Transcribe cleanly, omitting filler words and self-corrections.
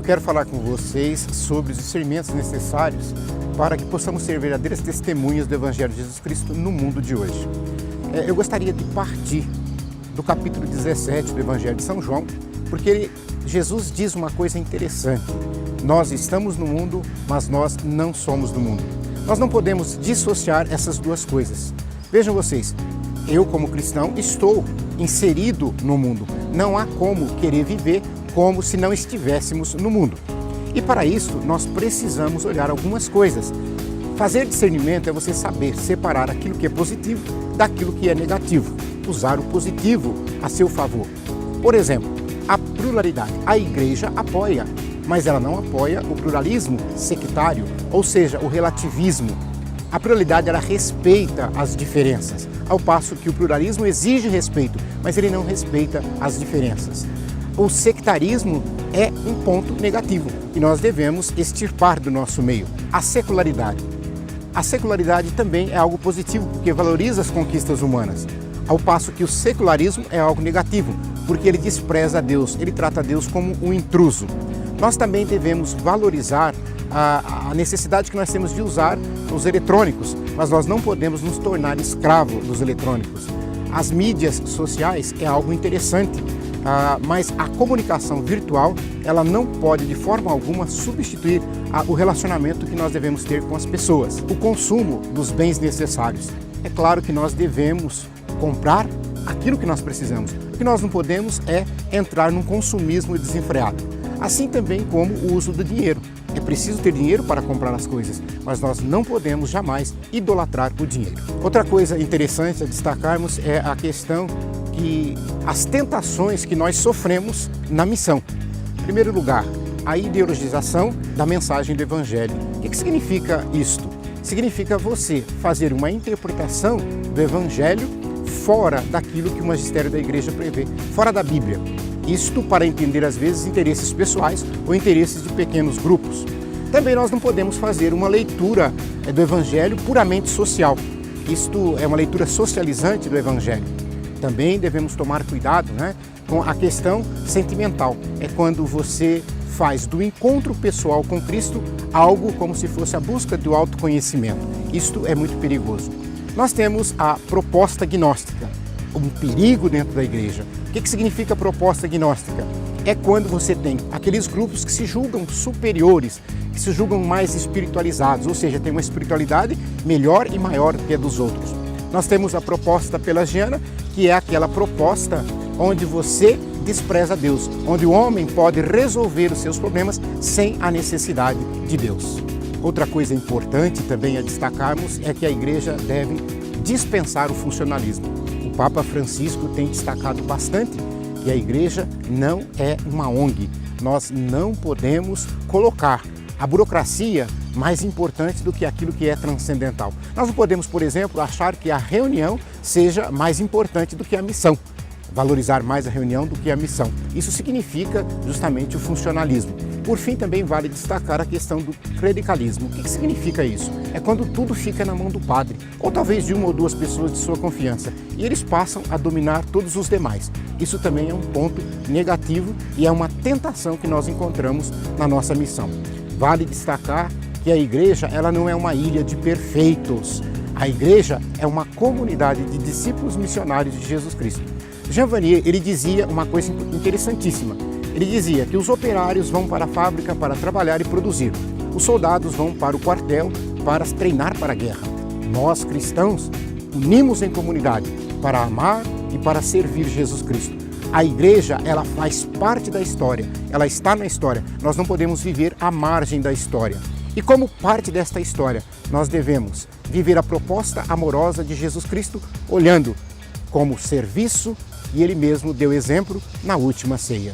Eu quero falar com vocês sobre os discernimentos necessários para que possamos ser verdadeiras testemunhas do Evangelho de Jesus Cristo no mundo de hoje. Eu gostaria de partir do capítulo 17 do Evangelho de São João, porque Jesus diz uma coisa interessante. Nós estamos no mundo, mas nós não somos do mundo. Nós não podemos dissociar essas duas coisas. Vejam vocês, eu como cristão estou inserido no mundo. Não há como querer viver como se não estivéssemos no mundo. E para isso nós precisamos olhar algumas coisas. Fazer discernimento é você saber separar aquilo que é positivo daquilo que é negativo. Usar o positivo a seu favor. Por exemplo, a pluralidade. A igreja apoia, mas ela não apoia o pluralismo sectário, ou seja, o relativismo. A pluralidade, ela respeita as diferenças, ao passo que o pluralismo exige respeito, mas ele não respeita as diferenças. O sectarismo é um ponto negativo e nós devemos extirpar do nosso meio. A secularidade. A secularidade também é algo positivo, porque valoriza as conquistas humanas, ao passo que o secularismo é algo negativo, porque ele despreza a Deus, ele trata a Deus como um intruso. Nós também devemos valorizar a necessidade que nós temos de usar os eletrônicos, mas nós não podemos nos tornar escravos dos eletrônicos. As mídias sociais é algo interessante, mas a comunicação virtual ela não pode de forma alguma substituir o relacionamento que nós devemos ter com as pessoas. O consumo dos bens necessários. É claro que nós devemos comprar aquilo que nós precisamos. O que nós não podemos é entrar num consumismo desenfreado. Assim também como o uso do dinheiro. É preciso ter dinheiro para comprar as coisas, mas nós não podemos jamais idolatrar o dinheiro. Outra coisa interessante a destacarmos é a questão que as tentações que nós sofremos na missão. Em primeiro lugar, a ideologização da mensagem do Evangelho. O que significa isto? Significa você fazer uma interpretação do Evangelho fora daquilo que o magistério da igreja prevê, fora da Bíblia. Isto para entender, às vezes, interesses pessoais ou interesses de pequenos grupos. Também nós não podemos fazer uma leitura do Evangelho puramente social. Isto é uma leitura socializante do Evangelho. Também devemos tomar cuidado, com a questão sentimental. É quando você faz do encontro pessoal com Cristo algo como se fosse a busca do autoconhecimento. Isto é muito perigoso. Nós temos a proposta gnóstica, um perigo dentro da igreja. O que significa proposta gnóstica? É quando você tem aqueles grupos que se julgam superiores, que se julgam mais espiritualizados, ou seja, tem uma espiritualidade melhor e maior do que a dos outros. Nós temos a proposta pelagiana, que é aquela proposta onde você despreza Deus, onde o homem pode resolver os seus problemas sem a necessidade de Deus. Outra coisa importante também a destacarmos é que a igreja deve dispensar o funcionalismo. O Papa Francisco tem destacado bastante que a igreja não é uma ONG. Nós não podemos colocar a burocracia mais importante do que aquilo que é transcendental. Nós não podemos, por exemplo, achar que a reunião seja mais importante do que a missão. Valorizar mais a reunião do que a missão. Isso significa justamente o funcionalismo. Por fim, também vale destacar a questão do clericalismo. O que significa isso? É quando tudo fica na mão do padre, ou talvez de uma ou duas pessoas de sua confiança, e eles passam a dominar todos os demais. Isso também é um ponto negativo e é uma tentação que nós encontramos na nossa missão. Vale destacar que a igreja ela não é uma ilha de perfeitos. A igreja é uma comunidade de discípulos missionários de Jesus Cristo. Jean Vanier, ele dizia uma coisa interessantíssima. Ele dizia que os operários vão para a fábrica para trabalhar e produzir. Os soldados vão para o quartel para treinar para a guerra. Nós, cristãos, unimos em comunidade para amar e para servir Jesus Cristo. A igreja, ela faz parte da história, ela está na história. Nós não podemos viver à margem da história. E como parte desta história, nós devemos viver a proposta amorosa de Jesus Cristo, olhando como serviço, e Ele mesmo deu exemplo na última ceia.